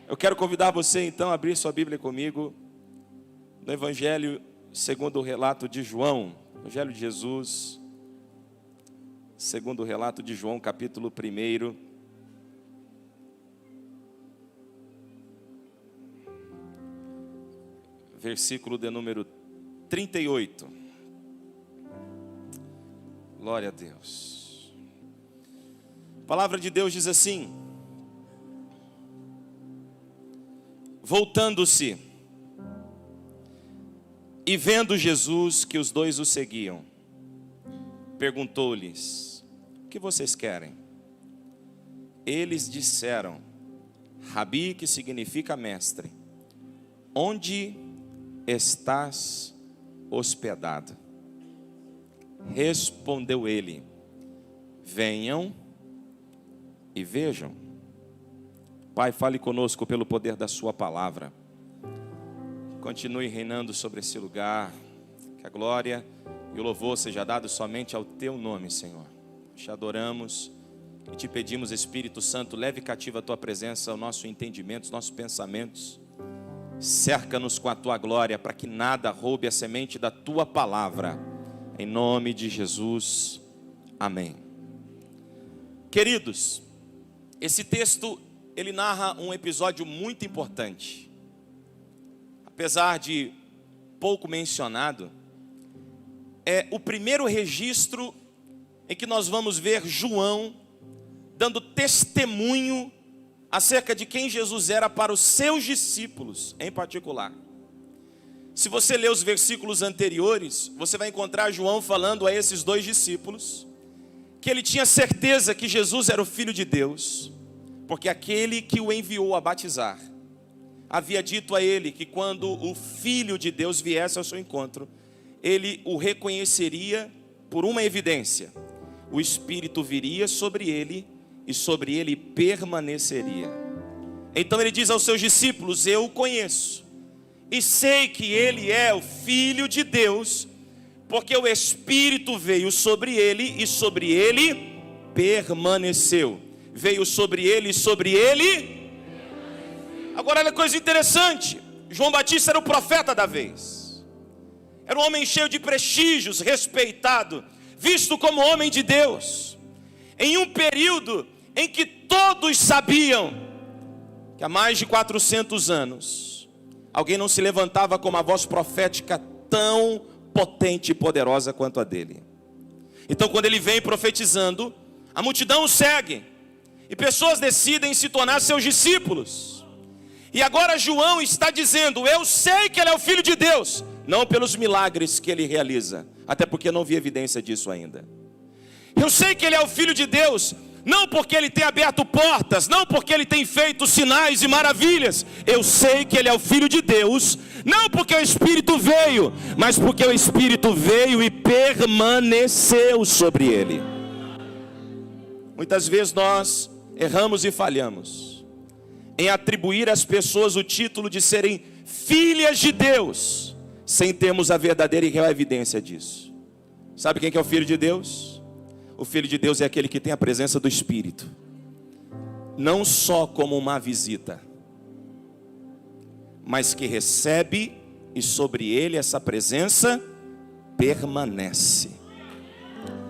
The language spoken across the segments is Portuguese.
Eu quero convidar você então a abrir sua Bíblia comigo no Evangelho segundo o relato de João, Evangelho de Jesus, segundo o relato de João, capítulo 1, versículo de número 38. Glória a Deus. A palavra de Deus diz assim: voltando-se e vendo Jesus que os dois o seguiam, perguntou-lhes: o que vocês querem? Eles disseram: Rabi, que significa mestre, onde estás hospedado? Respondeu ele: venham e vejam. Pai, fale conosco pelo poder da sua palavra. Continue reinando sobre esse lugar. Que a glória e o louvor seja dado somente ao teu nome, Senhor. Te adoramos e te pedimos, Espírito Santo, leve cativa a tua presença, o nosso entendimento, os nossos pensamentos. Cerca-nos com a tua glória, para que nada roube a semente da tua palavra. Em nome de Jesus, amém. Queridos, esse texto, ele narra um episódio muito importante. Apesar de pouco mencionado, é o primeiro registro em que nós vamos ver João dando testemunho acerca de quem Jesus era para os seus discípulos em particular. Se você ler os versículos anteriores, você vai encontrar João falando a esses dois discípulos que ele tinha certeza que Jesus era o Filho de Deus, porque aquele que o enviou a batizar havia dito a ele que quando o Filho de Deus viesse ao seu encontro, ele o reconheceria por uma evidência: o Espírito viria sobre ele e sobre ele permaneceria. Então ele diz aos seus discípulos: eu o conheço e sei que ele é o Filho de Deus, porque o Espírito veio sobre ele e sobre ele permaneceu. Veio sobre ele e sobre ele. Agora olha que coisa interessante. João Batista era o profeta da vez. Era um homem cheio de prestígios, respeitado, visto como homem de Deus. Em um período em que todos sabiam que há mais de 400 anos alguém não se levantava com uma voz profética tão potente e poderosa quanto a dele. Então quando ele vem profetizando, a multidão o segue, e pessoas decidem se tornar seus discípulos. E agora João está dizendo: eu sei que ele é o Filho de Deus, não pelos milagres que ele realiza, até porque não vi evidência disso ainda. Eu sei que ele é o Filho de Deus, não porque ele tem aberto portas, não porque ele tem feito sinais e maravilhas. Eu sei que ele é o Filho de Deus, não porque o Espírito veio, mas porque o Espírito veio e permaneceu sobre ele. Muitas vezes nós erramos e falhamos em atribuir às pessoas o título de serem filhas de Deus, sem termos a verdadeira e real evidência disso. Sabe quem que é o Filho de Deus? O Filho de Deus é aquele que tem a presença do Espírito, não só como uma visita, mas que recebe e sobre ele essa presença permanece.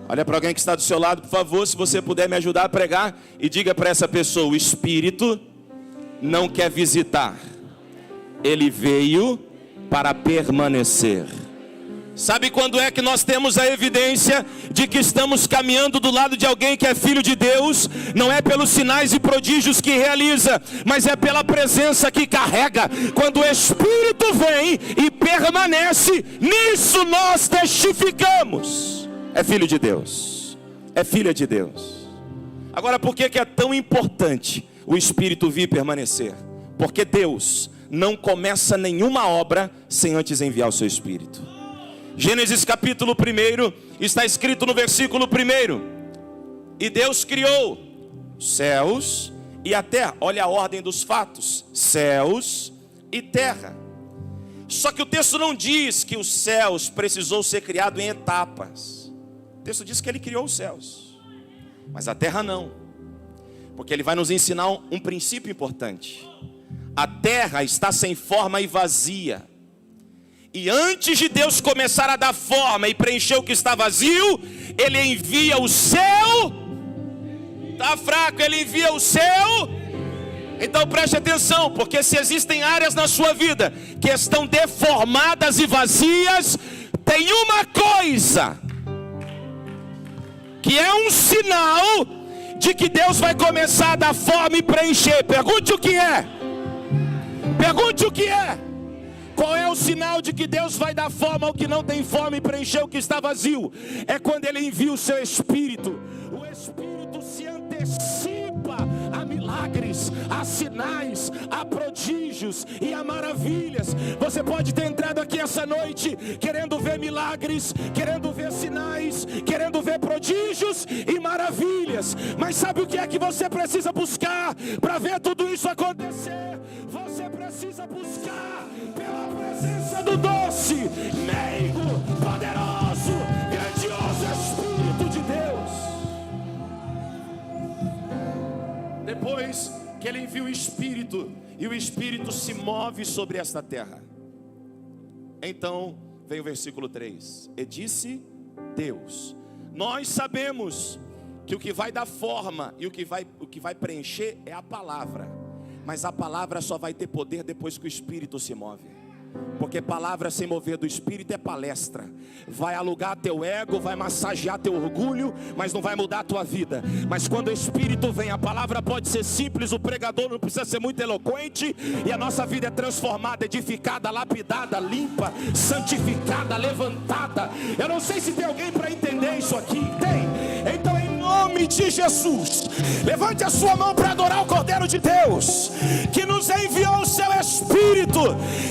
Olha para alguém que está do seu lado, por favor, se você puder me ajudar a pregar, e diga para essa pessoa: o Espírito não quer visitar, ele veio para permanecer. Sabe quando é que nós temos a evidência de que estamos caminhando do lado de alguém que é filho de Deus? Não é pelos sinais e prodígios que realiza, mas é pela presença que carrega. Quando o Espírito vem e permanece, nisso nós testificamos. É filho de Deus, é filha de Deus. Agora, por que é tão importante o Espírito vir e permanecer? Porque Deus não começa nenhuma obra sem antes enviar o seu Espírito. Gênesis capítulo 1, está escrito no versículo 1: e Deus criou céus e a terra. Olha a ordem dos fatos: céus e terra. Só que o texto não diz que os céus precisou ser criado em etapas. O texto diz que ele criou os céus, mas a terra não. Porque ele vai nos ensinar um princípio importante. a terra está sem forma e vazia. E antes de Deus começar a dar forma e preencher o que está vazio, Ele envia o seu. Está fraco, Ele envia o seu. Então preste atenção, porque se existem áreas na sua vida que estão deformadas e vazias, tem uma coisa que é um sinal de que Deus vai começar a dar forma e preencher. Pergunte o que é. Pergunte o que é. Qual é o sinal de que Deus vai dar forma ao que não tem forma e preencher o que está vazio? É quando Ele envia o seu Espírito. O Espírito se antecipa a milagres, a sinais, a prodígios e a maravilhas. Você pode ter entrado aqui essa noite querendo ver milagres, querendo ver sinais, querendo ver prodígios e maravilhas. Mas sabe o que é que você precisa buscar para ver tudo isso acontecer? Você precisa buscar pela presença do doce, meigo, poderoso, grandioso Espírito de Deus. Depois que Ele envia o Espírito, e o Espírito se move sobre esta terra, então vem o versículo 3. E disse Deus: nós sabemos que o que vai dar forma e o que vai preencher é a palavra. Mas a palavra só vai ter poder depois que o Espírito se move. Porque palavra sem mover do Espírito é palestra. Vai alugar teu ego, vai massagear teu orgulho, mas não vai mudar a tua vida. Mas quando o Espírito vem, a palavra pode ser simples, o pregador não precisa ser muito eloquente, e a nossa vida é transformada, edificada, lapidada, limpa, santificada, levantada. Eu não sei se tem alguém para entender isso aqui. Tem? Então, em nome de Jesus, levante a sua mão para adorar o Cordeiro de Deus, que nos enviou o seu Espírito.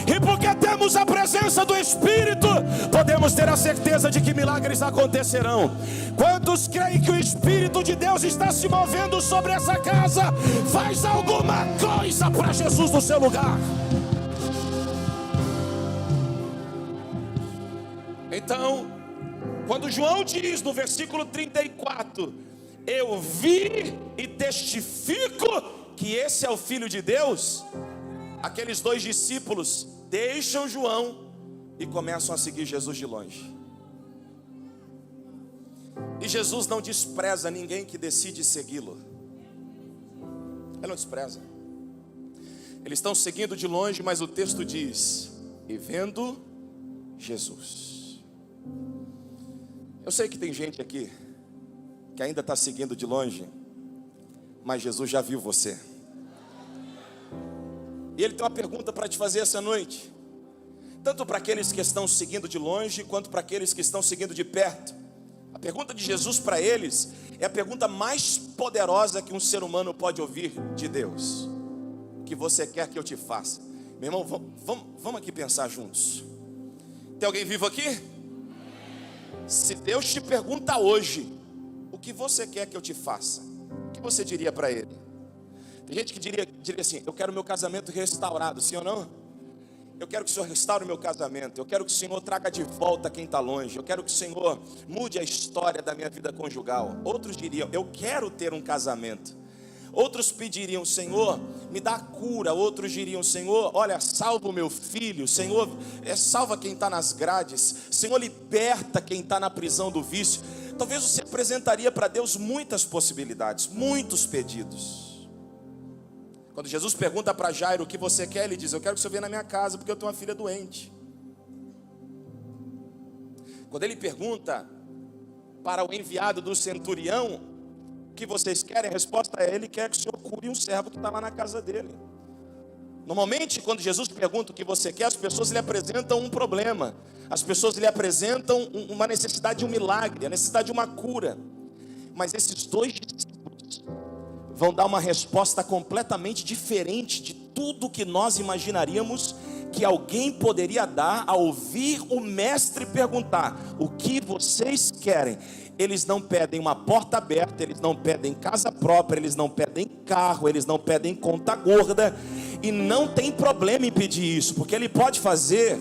E porque temos a presença do Espírito, podemos ter a certeza de que milagres acontecerão. Quantos creem que o Espírito de Deus está se movendo sobre essa casa? Faz alguma coisa para Jesus no seu lugar. Então, quando João diz no versículo 34, eu vi e testifico que esse é o Filho de Deus, aqueles dois discípulos deixam João e começam a seguir Jesus de longe. E Jesus não despreza ninguém que decide segui-lo. Ele não despreza. Eles estão seguindo de longe, mas o texto diz: e vendo Jesus. Eu sei que tem gente aqui que ainda está seguindo de longe, mas Jesus já viu você. E Ele tem uma pergunta para te fazer essa noite, tanto para aqueles que estão seguindo de longe, quanto para aqueles que estão seguindo de perto. A pergunta de Jesus para eles é a pergunta mais poderosa que um ser humano pode ouvir de Deus: o que você quer que eu te faça? Meu irmão, vamos aqui pensar juntos. Tem alguém vivo aqui? Se Deus te pergunta hoje, o que você quer que eu te faça? O que você diria para Ele? Tem gente que diria assim: eu quero meu casamento restaurado, sim ou não? Eu quero que o Senhor restaure o meu casamento. Eu quero que o Senhor traga de volta quem está longe. Eu quero que o Senhor mude a história da minha vida conjugal. Outros diriam: eu quero ter um casamento. Outros pediriam: Senhor, me dá cura. Outros diriam: Senhor, olha, salva o meu filho. Senhor, salva quem está nas grades. Senhor, liberta quem está na prisão do vício. Talvez você apresentaria para Deus muitas possibilidades, muitos pedidos. Quando Jesus pergunta para Jairo o que você quer, ele diz: eu quero que o Senhor venha na minha casa, porque eu tenho uma filha doente. Quando ele pergunta para o enviado do centurião o que vocês querem, a resposta é: ele quer que o Senhor cure um servo que está lá na casa dele. Normalmente, quando Jesus pergunta o que você quer, as pessoas lhe apresentam um problema. As pessoas lhe apresentam uma necessidade de um milagre, a necessidade de uma cura. Mas esses dois discípulos vão dar uma resposta completamente diferente de tudo que nós imaginaríamos que alguém poderia dar ao ouvir o mestre perguntar: o que vocês querem? Eles não pedem uma porta aberta, eles não pedem casa própria, eles não pedem carro, eles não pedem conta gorda. E não tem problema em pedir isso, porque Ele pode fazer.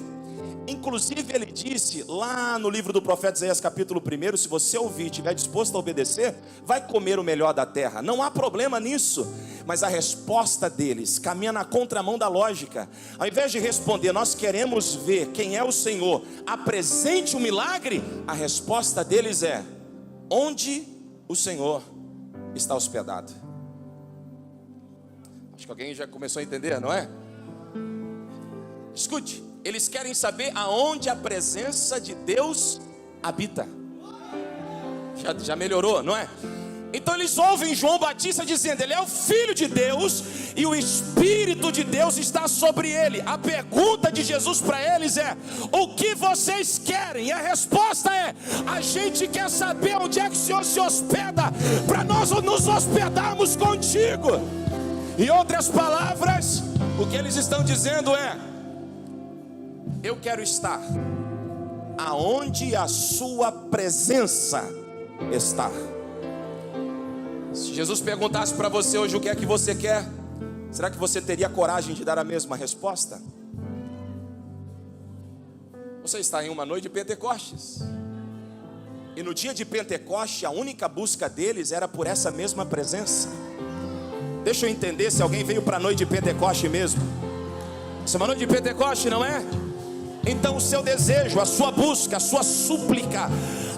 Inclusive Ele disse lá no livro do profeta Isaías capítulo 1, se você ouvir e estiver disposto a obedecer, vai comer o melhor da terra. Não há problema nisso. mas a resposta deles caminha na contramão da lógica. Ao invés de responder, nós queremos ver quem é o Senhor, apresente o milagre, a resposta deles é: onde o Senhor está hospedado? Acho que alguém já começou a entender, não é? Escute, eles querem saber aonde a presença de Deus habita. Já melhorou, não é? Então eles ouvem João Batista dizendo: ele é o Filho de Deus e o Espírito de Deus está sobre ele. A pergunta de Jesus para eles é: o que vocês querem? E a resposta é: a gente quer saber onde é que o Senhor se hospeda, para nós nos hospedarmos contigo. Em outras palavras, o que eles estão dizendo é: eu quero estar aonde a sua presença está. Se Jesus perguntasse para você hoje o que é que você quer, será que você teria coragem de dar a mesma resposta? Você está em uma noite de Pentecostes, e no dia de Pentecoste a única busca deles era por essa mesma presença. Deixa eu entender se alguém veio para a noite de Pentecoste mesmo. Isso é uma noite de Pentecoste, não é? Então o seu desejo, a sua busca, a sua súplica,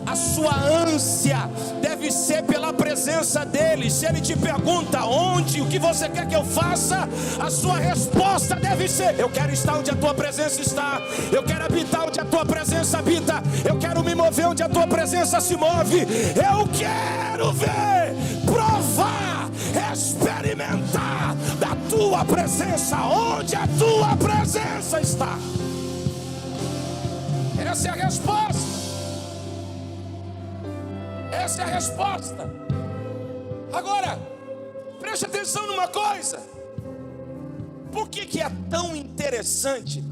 a sua ânsia deve ser pela presença dele. Se ele te pergunta onde, o que você quer que eu faça, a sua resposta deve ser: eu quero estar onde a tua presença está, eu quero habitar onde a tua presença habita, eu quero me mover onde a tua presença se move, eu quero ver, provar, experimentar da tua presença, onde a tua presença está. Essa é a resposta. Essa é a resposta. Agora, preste atenção numa coisa. Por que é tão interessante?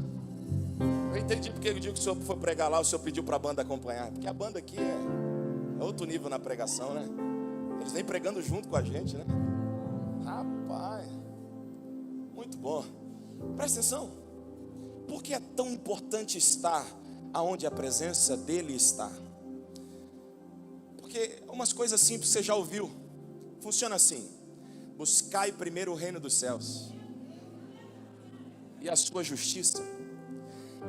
Eu entendi porque o dia que o senhor foi pregar lá, o senhor pediu para a banda acompanhar. Porque a banda aqui é outro nível na pregação, né? Eles vêm pregando junto com a gente, né? Rapaz, muito bom. Presta atenção. Por que é tão importante estar aonde a presença dele está? Porque umas coisas simples você já ouviu. Funciona assim: buscai primeiro o reino dos céus e a sua justiça,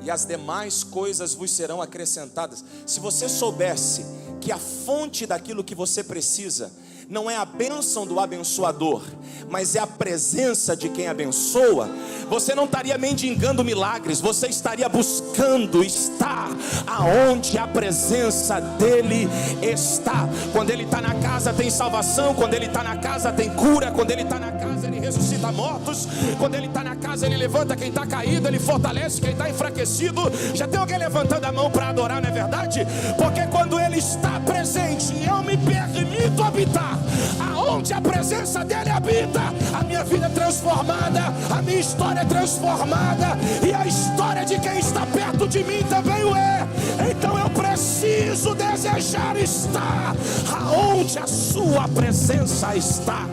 e as demais coisas vos serão acrescentadas. Se você soubesse que a fonte daquilo que você precisa não é a bênção do abençoador, mas é a presença de quem abençoa, você não estaria mendigando milagres, você estaria buscando estar aonde a presença dele está. Quando ele está na casa tem salvação, quando ele está na casa tem cura, quando ele está na casa ele ressuscita mortos, quando ele está na casa ele levanta quem está caído, ele fortalece quem está enfraquecido. Já tem alguém levantando a mão para adorar, não é verdade? Porque quando ele está presente, eu me permito habitar aonde a presença dele habita, a minha vida é transformada, a minha história é transformada, e a história de quem está perto de mim também o é. Então eu preciso desejar estar aonde a sua presença está.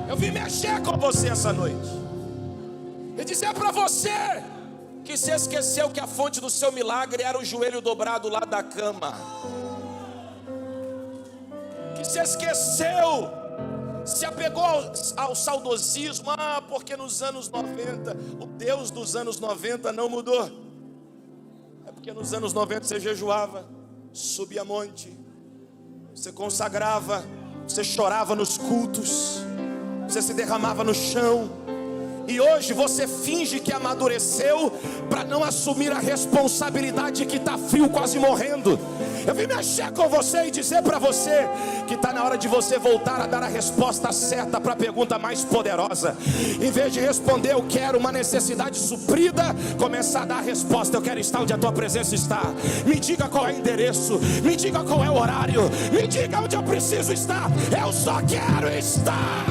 Eu vim mexer com você essa noite e dizer para você que se esqueceu que a fonte do seu milagre era o joelho dobrado lá da cama, que se esqueceu, se apegou ao saudosismo. Porque nos anos 90, o Deus dos anos 90 não mudou. É porque nos anos 90 você jejuava, subia monte, você consagrava, você chorava nos cultos, você se derramava no chão. E hoje você finge que amadureceu para não assumir a responsabilidade que está frio, quase morrendo. Eu vim mexer com você e dizer para você que está na hora de você voltar a dar a resposta certa para a pergunta mais poderosa. Em vez de responder eu quero uma necessidade suprida, começar a dar a resposta: eu quero estar onde a tua presença está. Me diga qual é o endereço, me diga qual é o horário, me diga onde eu preciso estar. Eu só quero estar.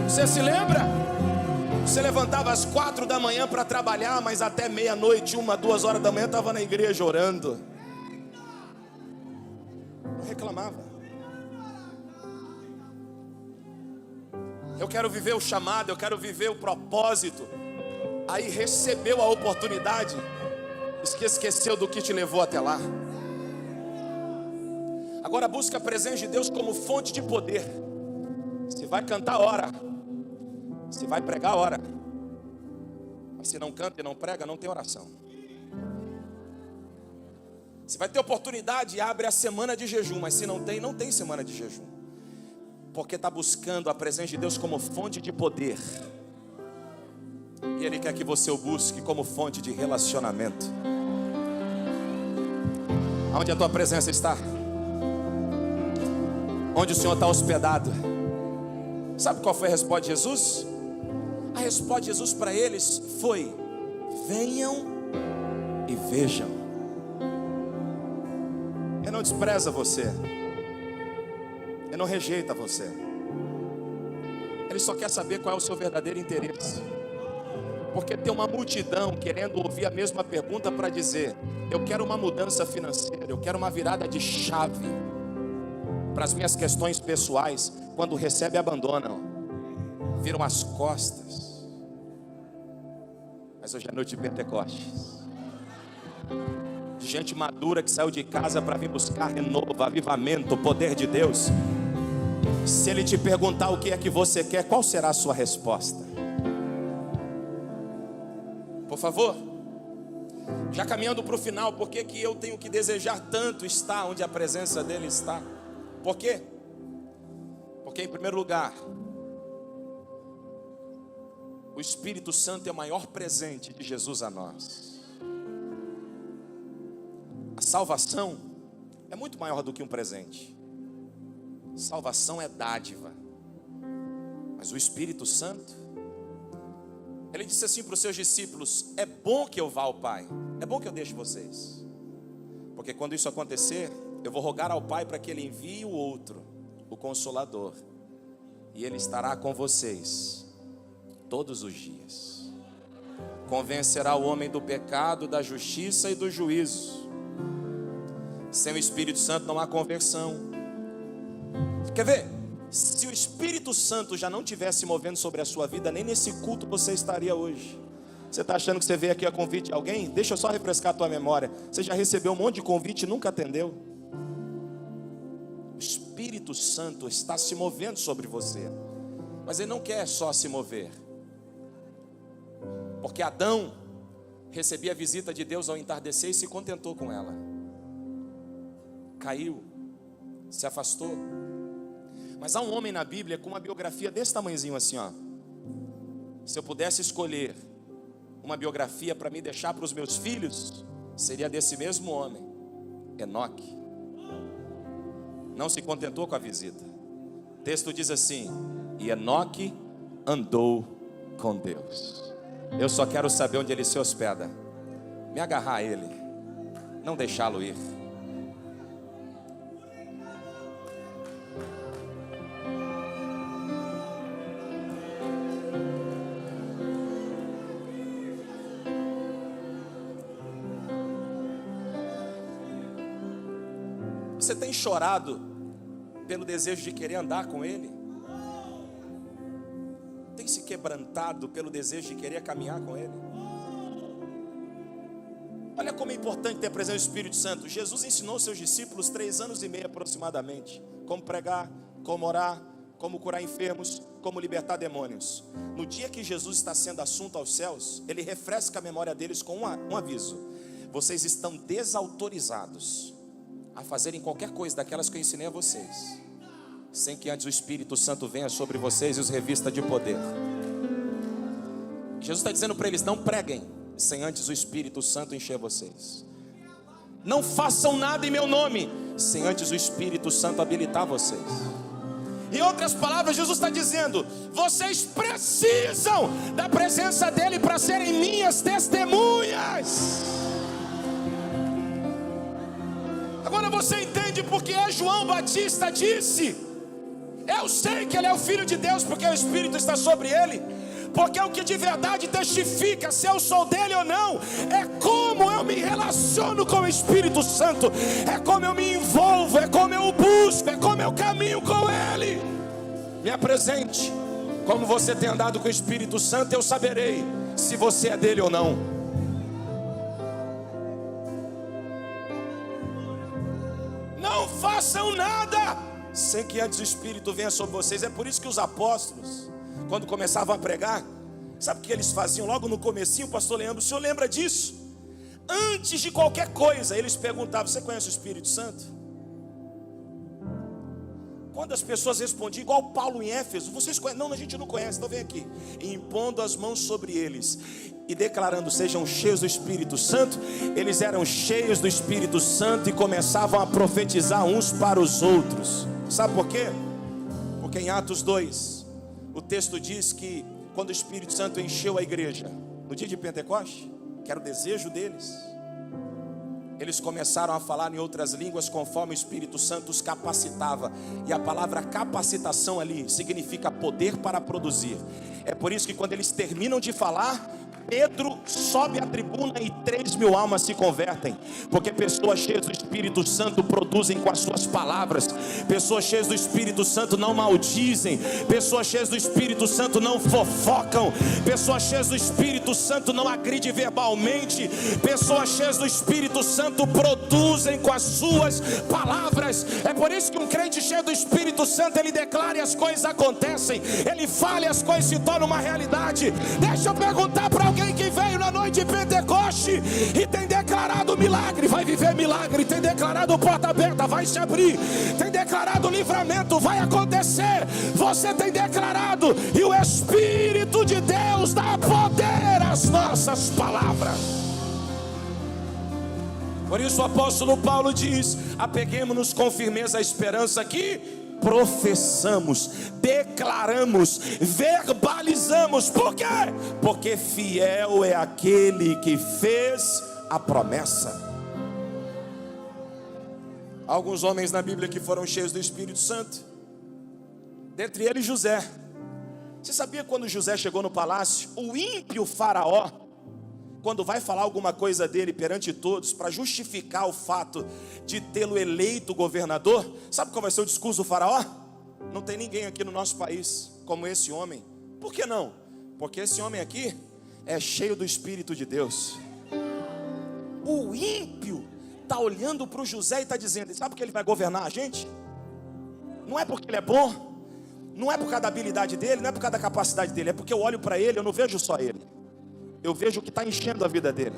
Você se lembra? Você levantava às 4 da manhã para trabalhar, mas até meia-noite, 1, 2 horas da manhã estava na igreja orando. Não reclamava. Eu quero viver o chamado, eu quero viver o propósito. Aí recebeu a oportunidade, esqueceu do que te levou até lá. Agora busca a presença de Deus como fonte de poder. Se vai cantar, ora. Se vai pregar, ora. Mas se não canta e não prega, não tem oração. Se vai ter oportunidade, abre a semana de jejum. Mas se não tem, não tem semana de jejum. Porque está buscando a presença de Deus como fonte de poder. E Ele quer que você o busque como fonte de relacionamento. Onde a tua presença está? Onde o Senhor está hospedado? Sabe qual foi a resposta de Jesus? A resposta de Jesus para eles foi: venham e vejam. Ele não despreza você. Ele não rejeita você. Ele só quer saber qual é o seu verdadeiro interesse. Porque tem uma multidão querendo ouvir a mesma pergunta para dizer: eu quero uma mudança financeira, eu quero uma virada de chave para as minhas questões pessoais. Quando recebe, abandonam, viram as costas. Mas hoje é noite de Pentecostes, de gente madura que saiu de casa para vir buscar renovo, avivamento, o poder de Deus. Se Ele te perguntar o que é que você quer, qual será a sua resposta? Por favor, já caminhando para o final, por que eu tenho que desejar tanto estar onde a presença dEle está? Por quê? Porque em primeiro lugar, o Espírito Santo é o maior presente de Jesus a nós. A salvação é muito maior do que um presente. Salvação é dádiva. Mas o Espírito Santo, Ele disse assim para os seus discípulos: é bom que eu vá ao Pai, é bom que eu deixe vocês, porque quando isso acontecer, eu vou rogar ao Pai para que Ele envie o outro, o Consolador, e Ele estará com vocês todos os dias. Convencerá o homem do pecado, da justiça e do juízo. Sem o Espírito Santo não há conversão. Quer ver? Se o Espírito Santo já não estivesse movendo sobre a sua vida, nem nesse culto você estaria hoje. Você está achando que você veio aqui a convite de alguém? Deixa eu só refrescar a tua memória. Você já recebeu um monte de convite e nunca atendeu? O Espírito Santo está se movendo sobre você. Mas Ele não quer só se mover. Porque Adão recebia a visita de Deus ao entardecer e se contentou com ela. Caiu, se afastou. Mas há um homem na Bíblia com uma biografia desse tamanhozinho assim, ó. Se eu pudesse escolher uma biografia para me deixar para os meus filhos, seria desse mesmo homem, Enoque. Não se contentou com a visita. O texto diz assim: e Enoque andou com Deus. Eu só quero saber onde ele se hospeda, me agarrar a ele, não deixá-lo ir. Você tem chorado pelo desejo de querer andar com Ele? Tem se quebrantado pelo desejo de querer caminhar com Ele? Olha como é importante ter a presença do Espírito Santo. Jesus ensinou seus discípulos 3 anos e meio aproximadamente como pregar, como orar, como curar enfermos, como libertar demônios. No dia que Jesus está sendo assunto aos céus, Ele refresca a memória deles com um aviso: vocês estão desautorizados a fazerem qualquer coisa daquelas que eu ensinei a vocês, sem que antes o Espírito Santo venha sobre vocês e os revista de poder. Jesus está dizendo para eles: não preguem sem antes o Espírito Santo encher vocês. Não façam nada em meu nome sem antes o Espírito Santo habilitar vocês. Em outras palavras, Jesus está dizendo: vocês precisam da presença dEle para serem minhas testemunhas. Agora você entende porque João Batista disse: eu sei que ele é o Filho de Deus, porque o Espírito está sobre ele. Porque o que de verdade testifica se eu sou dele ou não é como eu me relaciono com o Espírito Santo, é como eu me envolvo, é como eu o busco, é como eu caminho com ele. Me apresente como você tem andado com o Espírito Santo, eu saberei se você é dele ou não. Não faça façam nada sem que antes o Espírito venha sobre vocês. É por isso que os apóstolos, quando começavam a pregar, sabe o que eles faziam? Logo no comecinho, o pastor Leandro, o senhor lembra disso? Antes de qualquer coisa, eles perguntavam: você conhece o Espírito Santo? Quando as pessoas respondiam, igual Paulo em Éfeso: vocês conhecem? Não, a gente não conhece, então vem aqui. E impondo as mãos sobre eles e declarando: sejam cheios do Espírito Santo. Eles eram cheios do Espírito Santo e começavam a profetizar uns para os outros. Sabe por quê? Porque em Atos 2, o texto diz que quando o Espírito Santo encheu a igreja no dia de Pentecoste, que era o desejo deles, eles começaram a falar em outras línguas conforme o Espírito Santo os capacitava. E a palavra capacitação ali significa poder para produzir. É por isso que quando eles terminam de falar, Pedro sobe à tribuna e 3.000 almas se convertem. Porque pessoas cheias do Espírito Santo produzem com as suas palavras. Pessoas cheias do Espírito Santo não maldizem. Pessoas cheias do Espírito Santo não fofocam. Pessoas cheias do Espírito Santo não agridem verbalmente. Pessoas cheias do Espírito Santo produzem com as suas palavras. É por isso que um crente cheio do Espírito Santo, ele declara e as coisas acontecem. Ele fala e as coisas se tornam uma realidade. Deixa eu perguntar para alguém que veio na noite de Pentecoste e tem declarado milagre, vai viver milagre. Tem declarado porta aberta, vai se abrir. Tem declarado livramento, vai acontecer. Você tem declarado, e o Espírito de Deus dá poder às nossas palavras. Por isso o apóstolo Paulo diz: apeguemo-nos com firmeza à esperança que professamos, declaramos, verbalizamos. Por quê? Porque fiel é aquele que fez a promessa. Há alguns homens na Bíblia que foram cheios do Espírito Santo, dentre eles José. Você sabia quando José chegou no palácio, o ímpio faraó, quando vai falar alguma coisa dele perante todos, para justificar o fato de tê-lo eleito governador, sabe qual vai ser o discurso do faraó? Não tem ninguém aqui no nosso país como esse homem. Por que não? Porque esse homem aqui é cheio do Espírito de Deus. O ímpio está olhando para o José e está dizendo: sabe por que ele vai governar a gente? Não é porque ele é bom, não é por causa da habilidade dele, não é por causa da capacidade dele, é porque eu olho para ele, eu não vejo só ele, eu vejo o que está enchendo a vida dele.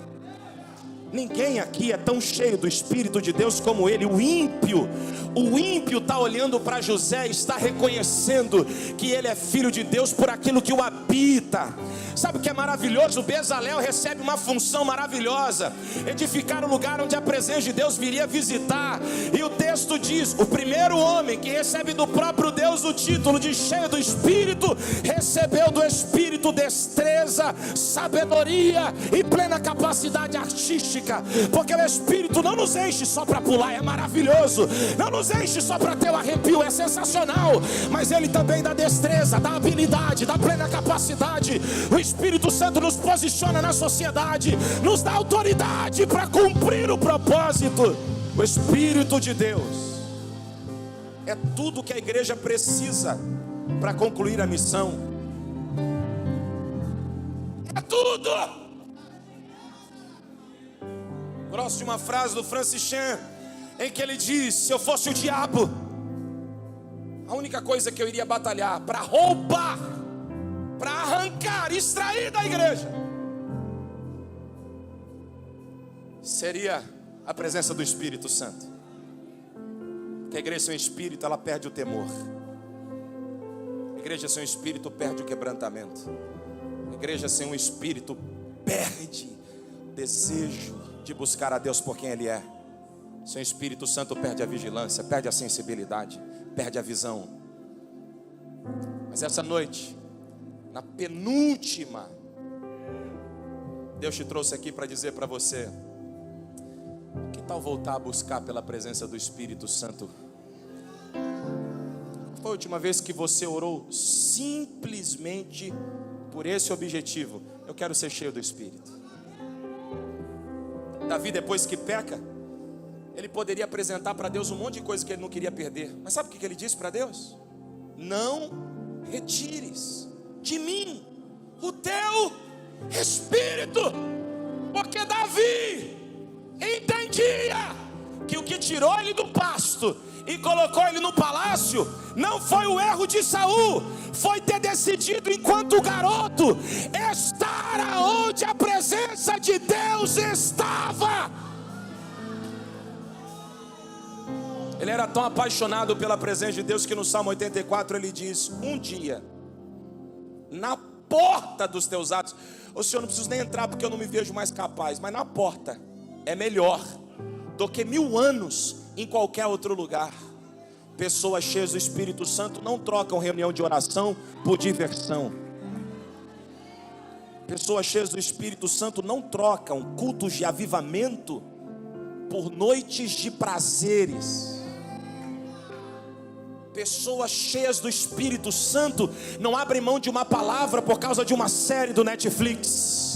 Ninguém aqui é tão cheio do Espírito de Deus como ele. O ímpio está olhando para José, está reconhecendo que ele é filho de Deus por aquilo que o habita. Sabe o que é maravilhoso? Bezalel recebe uma função maravilhosa: edificar o lugar onde a presença de Deus viria visitar. E o texto diz: o primeiro homem que recebe do próprio Deus o título de cheio do Espírito, recebeu do Espírito destreza, sabedoria e plena capacidade artística. Porque o Espírito não nos enche só para pular, é maravilhoso. Não nos enche só para ter o arrepio, é sensacional. Mas ele também dá destreza, dá habilidade, dá plena capacidade. O Espírito Santo nos posiciona na sociedade, nos dá autoridade para cumprir o propósito. O Espírito de Deus é tudo que a igreja precisa para concluir a missão. É tudo. Gosto de uma frase do Francis Chan, em que ele diz: se eu fosse o diabo, a única coisa que eu iria batalhar para roubar, para arrancar, extrair da igreja, seria a presença do Espírito Santo. Porque a igreja sem o Espírito, ela perde o temor. A igreja sem o Espírito perde o quebrantamento. A igreja sem o Espírito perde o desejo de buscar a Deus por quem Ele é. Sem o Espírito Santo perde a vigilância, perde a sensibilidade, perde a visão. Mas essa noite, na penúltima, Deus te trouxe aqui para dizer para você: que tal voltar a buscar pela presença do Espírito Santo? Foi a última vez que você orou simplesmente por esse objetivo? Eu quero ser cheio do Espírito. Davi, depois que peca, ele poderia apresentar para Deus um monte de coisa que ele não queria perder. Mas sabe o que ele disse para Deus? Não retires de mim o teu Espírito. Porque Davi entendia que o que tirou ele do pasto e colocou ele no palácio, não foi o erro de Saul, foi ter decidido enquanto garoto estar aonde a presença de Deus estava. Ele era tão apaixonado pela presença de Deus que no Salmo 84 ele diz: um dia, na porta dos teus atos, o Senhor, não preciso nem entrar porque eu não me vejo mais capaz, mas na porta é melhor do que 1000 anos em qualquer outro lugar. Pessoas cheias do Espírito Santo não trocam reunião de oração por diversão. Pessoas cheias do Espírito Santo não trocam cultos de avivamento por noites de prazeres. Pessoas cheias do Espírito Santo não abrem mão de uma palavra por causa de uma série do Netflix.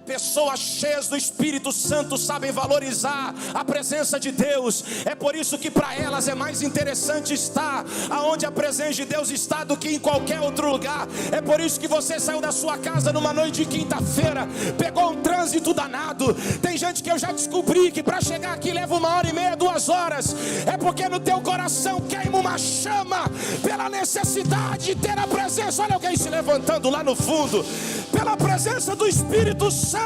Pessoas cheias do Espírito Santo sabem valorizar a presença de Deus. É por isso que para elas é mais interessante estar aonde a presença de Deus está do que em qualquer outro lugar. É por isso que você saiu da sua casa numa noite de quinta-feira, pegou um trânsito danado. Tem gente que eu já descobri que para chegar aqui leva 1h30, 2 horas. É porque no teu coração queima uma chama pela necessidade de ter a presença. Olha alguém se levantando lá no fundo, pela presença do Espírito Santo.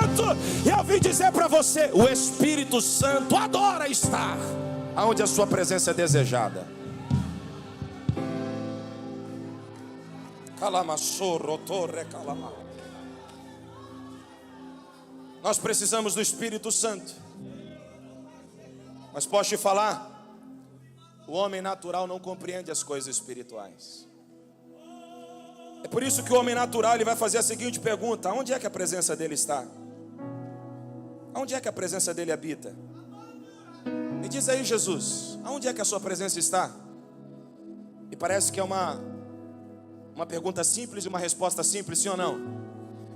E eu vim dizer para você: o Espírito Santo adora estar aonde a sua presença é desejada. Nós precisamos do Espírito Santo. Mas posso te falar, o homem natural não compreende as coisas espirituais. É por isso que o homem natural ele vai fazer a seguinte pergunta: aonde é que a presença dele está? Aonde é que a presença dele habita? Me diz aí, Jesus, aonde é que a sua presença está? E parece que é uma pergunta simples e uma resposta simples, sim ou não?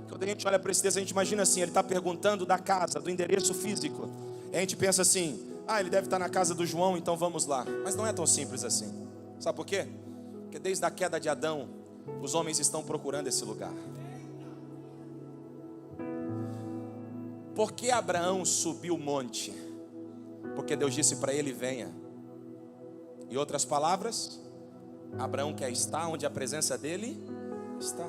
Quando a gente olha para esse texto, a gente imagina assim: ele está perguntando da casa, do endereço físico. E a gente pensa assim: ele deve estar na casa do João, então vamos lá. Mas não é tão simples assim. Sabe por quê? Porque desde a queda de Adão, os homens estão procurando esse lugar. Por que Abraão subiu o monte? Porque Deus disse para ele: venha. Em outras palavras, Abraão quer estar onde a presença dele está.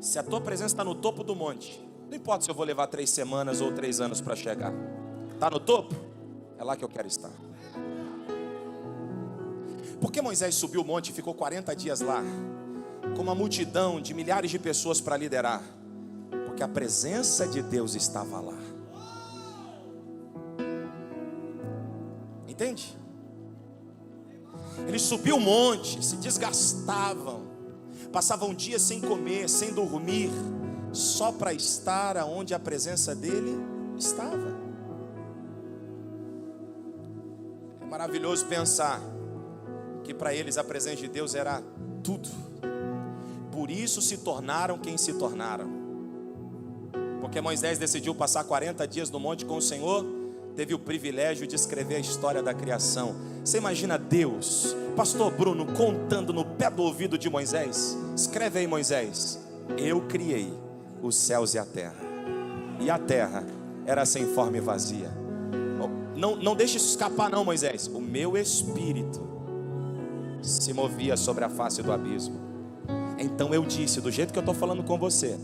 Se a tua presença está no topo do monte, não importa se eu vou levar 3 semanas ou 3 anos para chegar. Está no topo? É lá que eu quero estar. Por que Moisés subiu o monte e ficou 40 dias lá, com uma multidão de milhares de pessoas para liderar? Porque a presença de Deus estava lá. Entende? Eles subiam o monte, se desgastavam, passavam dias sem comer, sem dormir, só para estar aonde a presença dele estava. É maravilhoso pensar que para eles a presença de Deus era tudo. Por isso se tornaram quem se tornaram. Porque Moisés decidiu passar 40 dias no monte com o Senhor, teve o privilégio de escrever a história da criação. Você imagina Deus, pastor Bruno, contando no pé do ouvido de Moisés? Escreve aí, Moisés: eu criei os céus e a terra era sem forma e vazia. Não deixe isso escapar não, Moisés. O meu espírito se movia sobre a face do abismo. Então eu disse, do jeito que eu estou falando com você: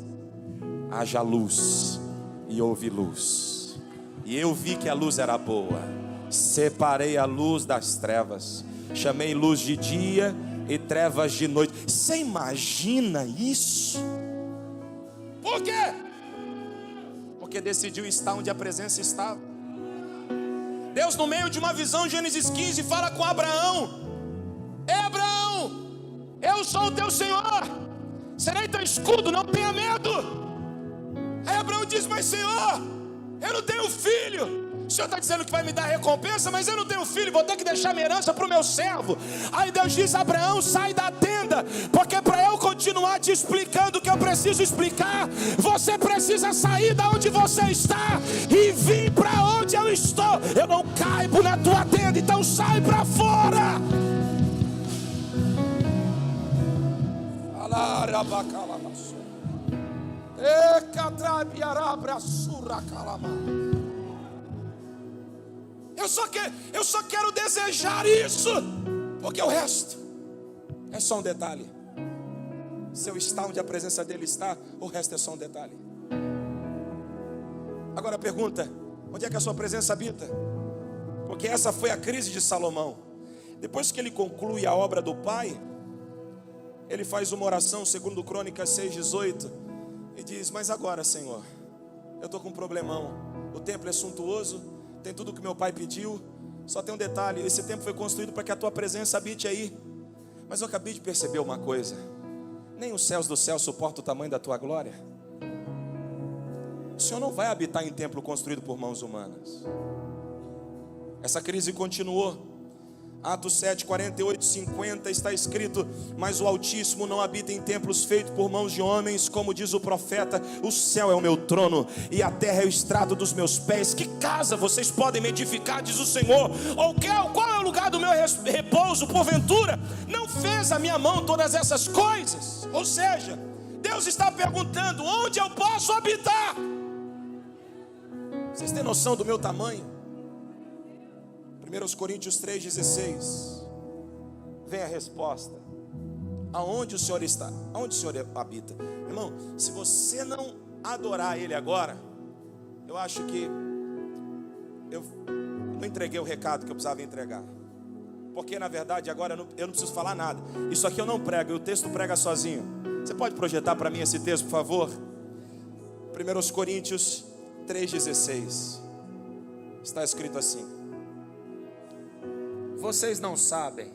haja luz, e houve luz. E eu vi que a luz era boa. Separei a luz das trevas, chamei luz de dia e trevas de noite. Você imagina isso? Por quê? Porque decidiu estar onde a presença estava. Deus, no meio de uma visão, Gênesis 15, fala com Abraão: Abraão, eu sou o teu Senhor, serei teu escudo, não tenha medo. Aí Abraão diz: mas Senhor, eu não tenho filho. O Senhor está dizendo que vai me dar recompensa, mas eu não tenho filho, vou ter que deixar minha herança para o meu servo. Aí Deus diz: Abraão, sai da tenda, porque para eu continuar te explicando o que eu preciso explicar, você precisa sair da onde você está e vir para onde eu estou. Eu não caibo na tua tenda, então sai para fora. Eu eu só quero desejar isso, porque o resto é só um detalhe. Se eu estar onde a presença dele está, o resto é só um detalhe. Agora a pergunta: onde é que a sua presença habita? Porque essa foi a crise de Salomão. Depois que ele conclui a obra do Pai, ele faz uma oração, segundo Crônicas 6:18, e diz: mas agora, Senhor, eu estou com um problemão. O templo é suntuoso, tem tudo que meu pai pediu, só tem um detalhe: esse templo foi construído para que a tua presença habite aí. Mas eu acabei de perceber uma coisa: nem os céus do céu suportam o tamanho da tua glória. O Senhor não vai habitar em templo construído por mãos humanas. Essa crise continuou. Atos 7, 48, 50 está escrito: mas o Altíssimo não habita em templos feitos por mãos de homens, como diz o profeta: o céu é o meu trono e a terra é o estrado dos meus pés. Que casa vocês podem me edificar, diz o Senhor? Ou qual é o lugar do meu repouso? Porventura não fez a minha mão todas essas coisas? Ou seja, Deus está perguntando: onde eu posso habitar? Vocês têm noção do meu tamanho? 1 Coríntios 3,16. Vem a resposta: aonde o Senhor está? Aonde o Senhor habita? Irmão, se você não adorar Ele agora, eu acho que eu não entreguei o recado que eu precisava entregar. Porque na verdade agora eu não preciso falar nada. Isso aqui eu não prego, o texto prega sozinho. Você pode projetar para mim esse texto, por favor? 1 Coríntios 3,16. Está escrito assim: vocês não sabem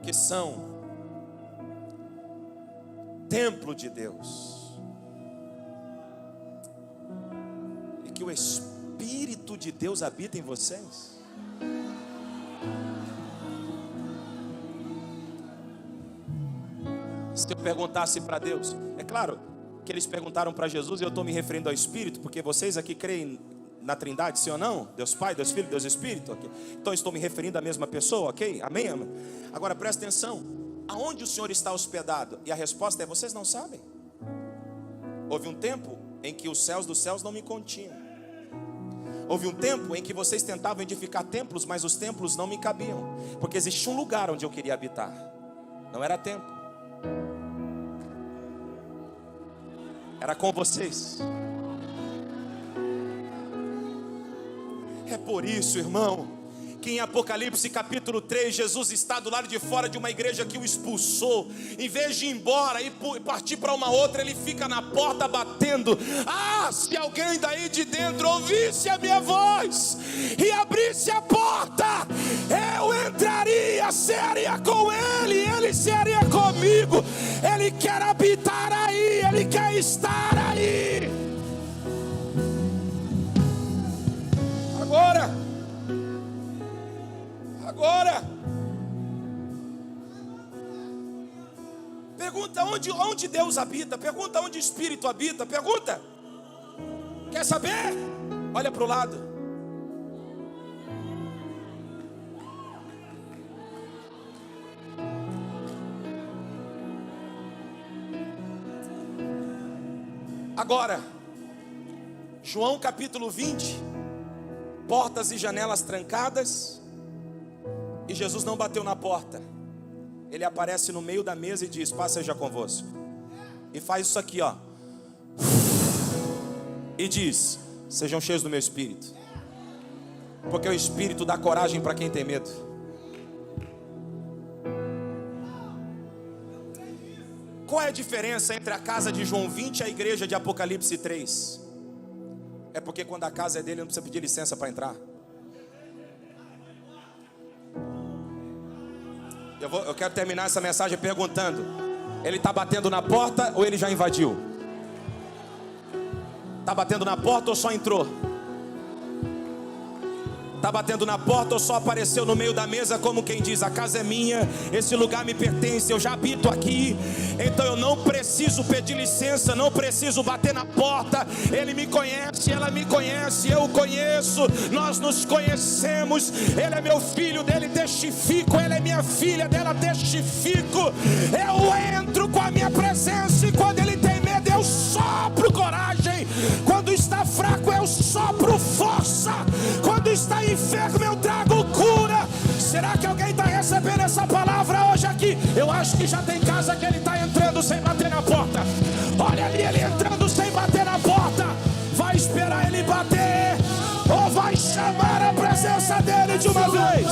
que são templo de Deus e que o Espírito de Deus habita em vocês? Se eu perguntasse para Deus, é claro que eles perguntaram para Jesus, e eu estou me referindo ao Espírito, porque vocês aqui creem na Trindade, sim ou não? Deus Pai, Deus Filho, Deus Espírito, okay? Então estou me referindo à mesma pessoa, ok? Amém, amém? Agora presta atenção: aonde o Senhor está hospedado? E a resposta é: vocês não sabem. Houve um tempo em que os céus dos céus não me continham. Houve um tempo em que vocês tentavam edificar templos, mas os templos não me cabiam, porque existia um lugar onde eu queria habitar. Não era templo, era com vocês. É por isso, irmão, que em Apocalipse capítulo 3, Jesus está do lado de fora de uma igreja que o expulsou. Em vez de ir embora e partir para uma outra, ele fica na porta batendo. Ah, se alguém daí de dentro ouvisse a minha voz e abrisse a porta, eu entraria, cearia com ele, ele cearia comigo. Ele quer habitar aí, ele quer estar aí. Agora, pergunta onde Deus habita, pergunta onde o Espírito habita, pergunta. Quer saber? Olha para o lado. Agora, João capítulo 20, portas e janelas trancadas, e Jesus não bateu na porta. Ele aparece no meio da mesa e diz: paz seja convosco. E faz isso aqui, ó, e diz: sejam cheios do meu Espírito, porque o Espírito dá coragem para quem tem medo. Qual é a diferença entre a casa de João 20 e a igreja de Apocalipse 3? É porque quando a casa é dele, não precisa pedir licença para entrar. Eu quero terminar essa mensagem perguntando: ele está batendo na porta ou ele já invadiu? Está batendo na porta ou só entrou? Está batendo na porta ou só apareceu no meio da mesa como quem diz: a casa é minha, esse lugar me pertence, eu já habito aqui, então eu não preciso pedir licença, não preciso bater na porta. Ele me conhece, ela me conhece, eu o conheço, nós nos conhecemos. Ele é meu filho, dele testifico, ela é minha filha, dela testifico. Eu entro com a minha presença e quando ele tem medo eu só alguém está recebendo essa palavra hoje aqui? Eu acho que já tem casa que ele está entrando sem bater na porta. Olha ali ele entrando sem bater na porta. Vai esperar ele bater ou vai chamar a presença dele de uma vez?